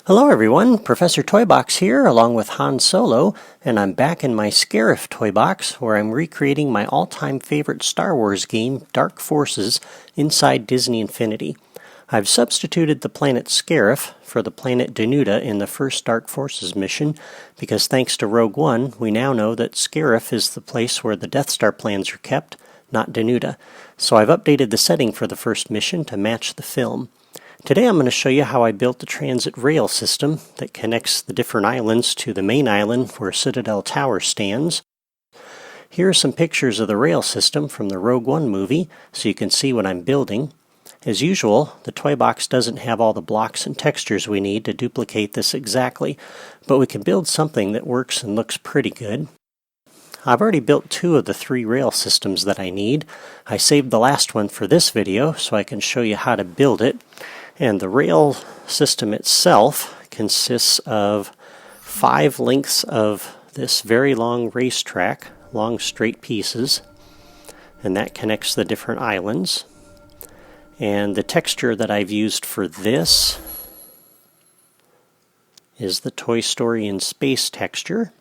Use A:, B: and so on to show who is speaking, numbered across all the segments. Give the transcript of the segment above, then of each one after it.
A: Hello everyone, Professor Toybox here along with Han Solo, and I'm back in my Scarif toy box where I'm recreating my all-time favorite Star Wars game, Dark Forces, inside Disney Infinity. I've substituted the planet Scarif for the planet Denuda in the first Dark Forces mission because thanks to Rogue One, we now know that Scarif is the place where the Death Star plans are kept, not Denuda. So I've updated the setting for the first mission to match the film. Today I'm going to show you how I built the transit rail system that connects the different islands to the main island where Citadel Tower stands. Here are some pictures of the rail system from the Rogue One movie so you can see what I'm building. As usual, the toy box doesn't have all the blocks and textures we need to duplicate this exactly, but we can build something that works and looks pretty good. I've already built 2 of the 3 rail systems that I need. I saved the last one for this video so I can show you how to build it. And the rail system itself consists of 5 lengths of this very long racetrack, long straight pieces, and that connects the different islands. And the texture that I've used for this is the Toy Story in Space texture.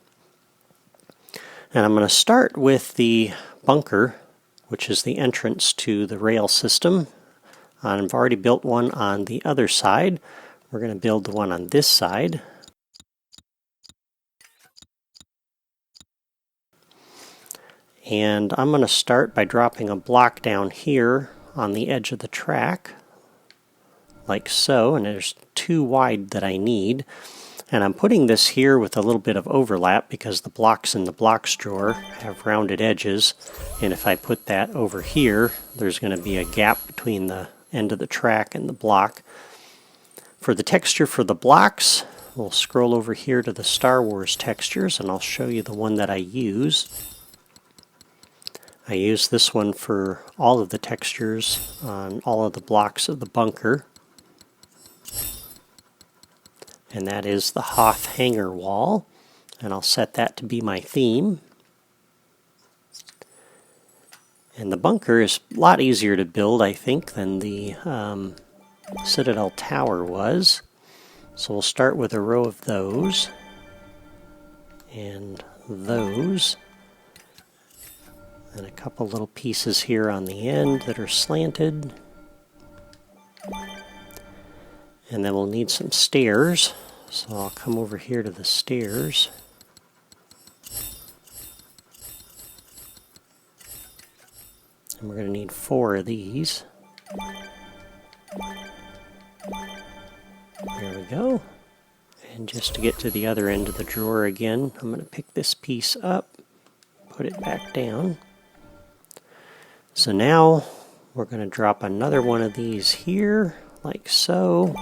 A: And I'm going to start with the bunker, which is the entrance to the rail system. I've already built one on the other side. We're going to build the one on this side. And I'm going to start by dropping a block down here on the edge of the track, like so, and there's 2 wide that I need. And I'm putting this here with a little bit of overlap because the blocks in the blocks drawer have rounded edges, and if I put that over here, there's going to be a gap between the end of the track and the block. For the texture for the blocks, we'll scroll over here to the Star Wars textures and I'll show you the one that I use. I use this one for all of the textures on all of the blocks of the bunker. And that is the Hoth hangar wall, and I'll set that to be my theme. And the bunker is a lot easier to build, I think, than the Citadel Tower was. So we'll start with a row of those, and those, and a couple little pieces here on the end that are slanted. And then we'll need some stairs, so I'll come over here to the stairs. And we're going to need 4 of these. There we go. And just to get to the other end of the drawer again, I'm going to pick this piece up, put it back down. So now we're going to drop another one of these here, like so.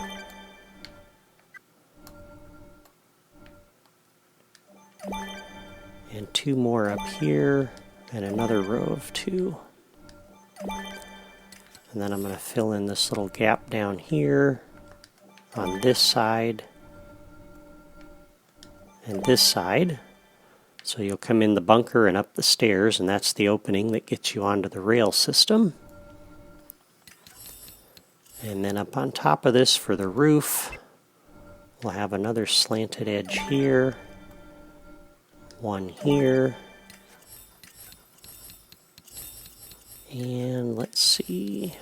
A: And 2 more up here, and another row of 2. And then I'm going to fill in this little gap down here on this side and this side. So you'll come in the bunker and up the stairs, and that's the opening that gets you onto the rail system. And then up on top of this for the roof, we'll have another slanted edge here, one here, and let's see,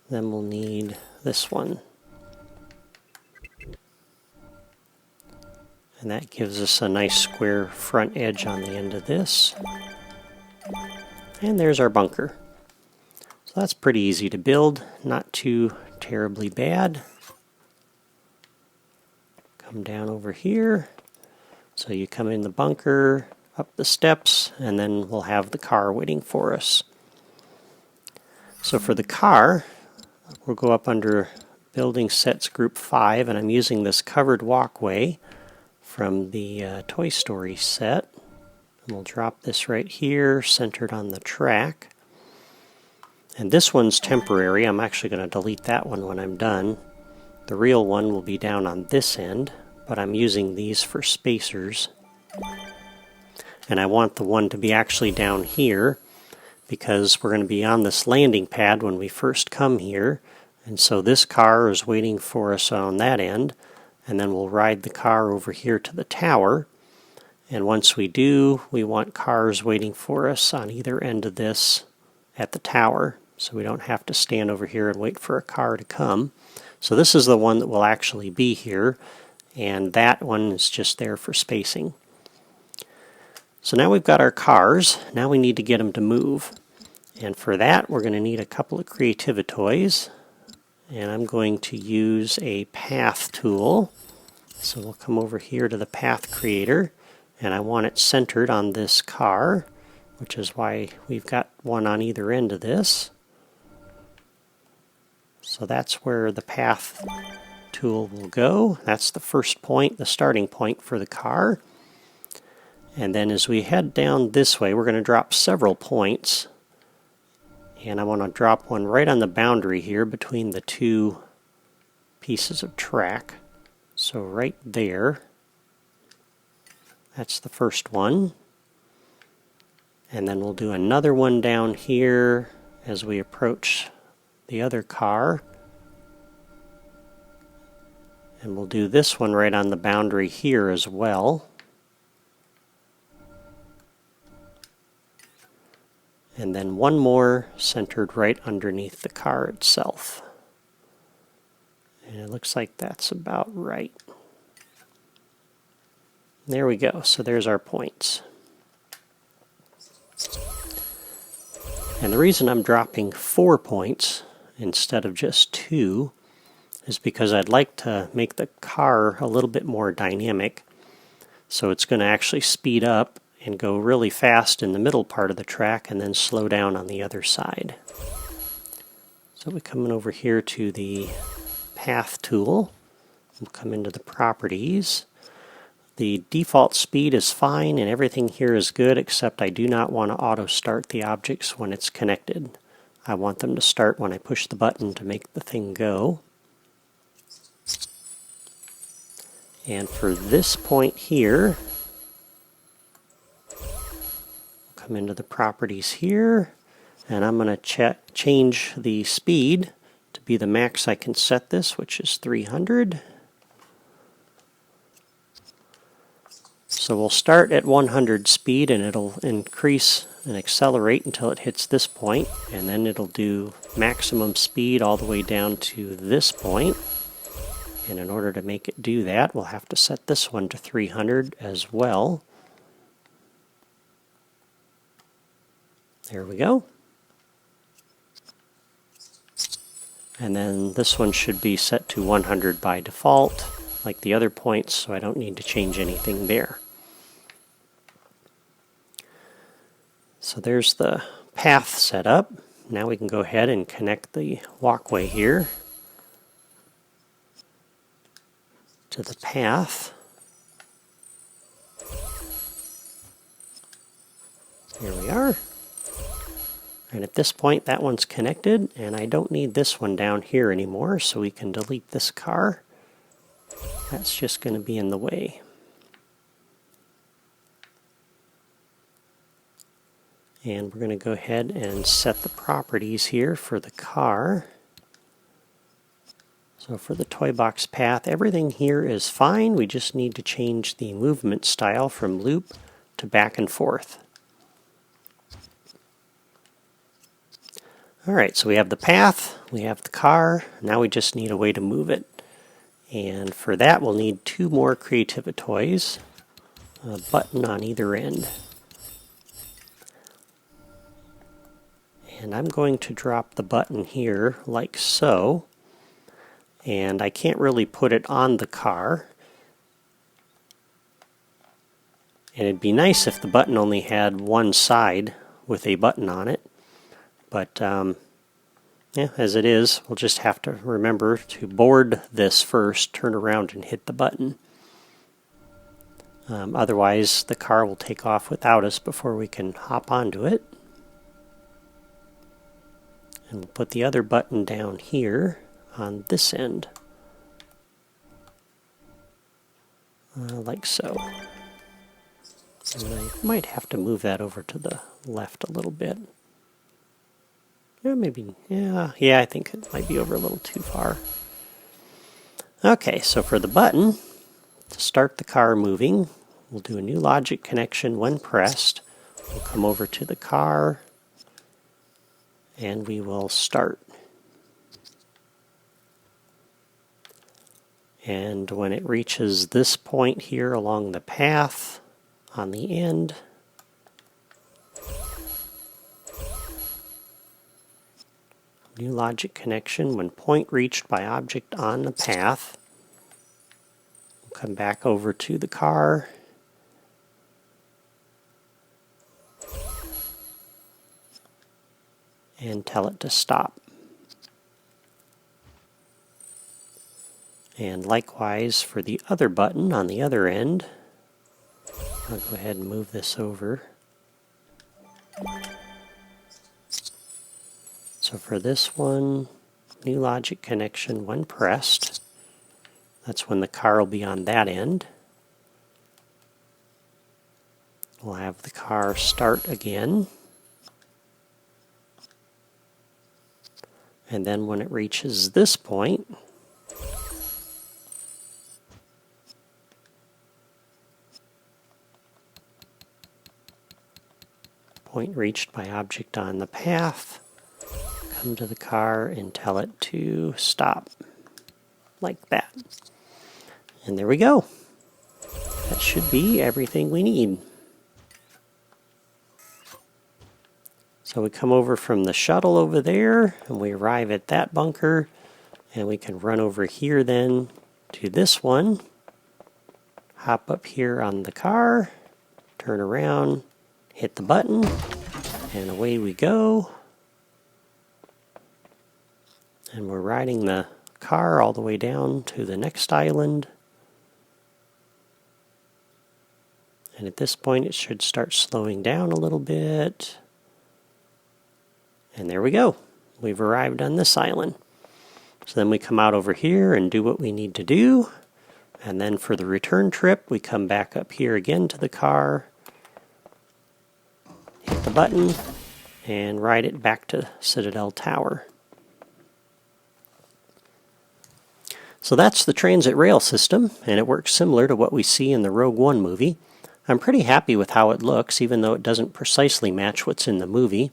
A: then we'll need this one. And that gives us a nice square front edge on the end of this. And there's our bunker. So that's pretty easy to build, not too terribly bad. Come down over here. So you come in the bunker, up the steps, and then we'll have the car waiting for us. So for the car, we'll go up under Building Sets Group 5, and I'm using this covered walkway from the Toy Story set. And we'll drop this right here, centered on the track. And this one's temporary. I'm actually going to delete that one when I'm done. The real one will be down on this end, but I'm using these for spacers. And I want the one to be actually down here because we're going to be on this landing pad when we first come here, And so this car is waiting for us on that end. and then we'll ride the car over here to the tower. And once we do, we want cars waiting for us on either end of this at the tower, so we don't have to stand over here and wait for a car to come. So this is the one that will actually be here, and that one is just there for spacing. So now we've got our cars. Now we need to get them to move. And for that, we're going to need a couple of creativitoys. And I'm going to use a path tool. So we'll come over here to the path creator, and I want it centered on this car, which is why we've got one on either end of this. So that's where the path tool will go. That's the first point, the starting point for the car. And then as we head down this way, we're going to drop several points. And I want to drop one right on the boundary here between the two pieces of track. So right there. That's the first one. And then we'll do another one down here as we approach the other car. And we'll do this one right on the boundary here as well. And then one more centered right underneath the car itself. And it looks like that's about right. There we go. So there's our points. And the reason I'm dropping 4 points instead of just 2 is because I'd like to make the car a little bit more dynamic. So it's going to actually speed up and go really fast in the middle part of the track and then slow down on the other side. So we come in over here to the path tool. We'll come into the properties. The default speed is fine and everything here is good, except I do not want to auto start the objects when it's connected. I want them to start when I push the button to make the thing go. And for this point here, come into the properties here, and I'm going to change the speed to be the max I can set this, which is 300. So we'll start at 100 speed, and it'll increase and accelerate until it hits this point, and then it'll do maximum speed all the way down to this point. And in order to make it do that, we'll have to set this one to 300 as well. There we go. And then this one should be set to 100 by default, like the other points, so I don't need to change anything there. So there's the path set up. Now we can go ahead and connect the walkway here to the path. Here we are. And at this point, that one's connected, and I don't need this one down here anymore, so we can delete this car. That's just going to be in the way. And we're going to go ahead and set the properties here for the car. So for the toy box path, everything here is fine. We just need to change the movement style from loop to back and forth. Alright, so we have the path, we have the car, now we just need a way to move it. And for that we'll need 2 more creativitoys, a button on either end. And I'm going to drop the button here like so. And I can't really put it on the car. And it'd be nice if the button only had one side with a button on it. But yeah, as it is, we'll just have to remember to board this first, turn around and hit the button. Otherwise, the car will take off without us before we can hop onto it. And we'll put the other button down here on this end. Like so. And I might have to move that over to the left a little bit. Yeah, maybe, yeah, I think it might be over a little too far. Okay, so for the button, to start the car moving, we'll do a new logic connection when pressed. We'll come over to the car, and we will start. And when it reaches this point here along the path on the end, new logic connection when point reached by object on the path. We'll come back over to the car. And tell it to stop. And likewise for the other button on the other end, I'll go ahead and move this over. So for this one, new logic connection when pressed. That's when the car will be on that end. We'll have the car start again. And then when it reaches this point, point reached by object on the path, come to the car and tell it to stop, like that. And there we go. That should be everything we need. So we come over from the shuttle over there, and we arrive at that bunker, and we can run over here then to this one, hop up here on the car, turn around, hit the button, and away we go. And we're riding the car all the way down to the next island. And at this point it should start slowing down a little bit. And there we go. We've arrived on this island. So then we come out over here and do what we need to do. And then for the return trip, we come back up here again to the car, hit the button, and ride it back to Citadel Tower. So that's the transit rail system, and it works similar to what we see in the Rogue One movie. I'm pretty happy with how it looks, even though it doesn't precisely match what's in the movie.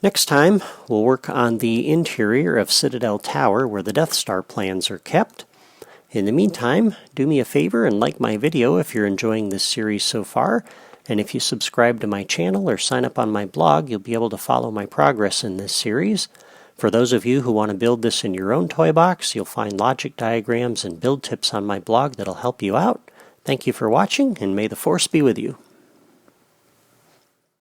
A: Next time, we'll work on the interior of Citadel Tower where the Death Star plans are kept. In the meantime, do me a favor and like my video if you're enjoying this series so far. And if you subscribe to my channel or sign up on my blog, you'll be able to follow my progress in this series. For those of you who want to build this in your own toy box, you'll find logic diagrams and build tips on my blog that'll help you out. Thank you for watching, and may the Force be with you.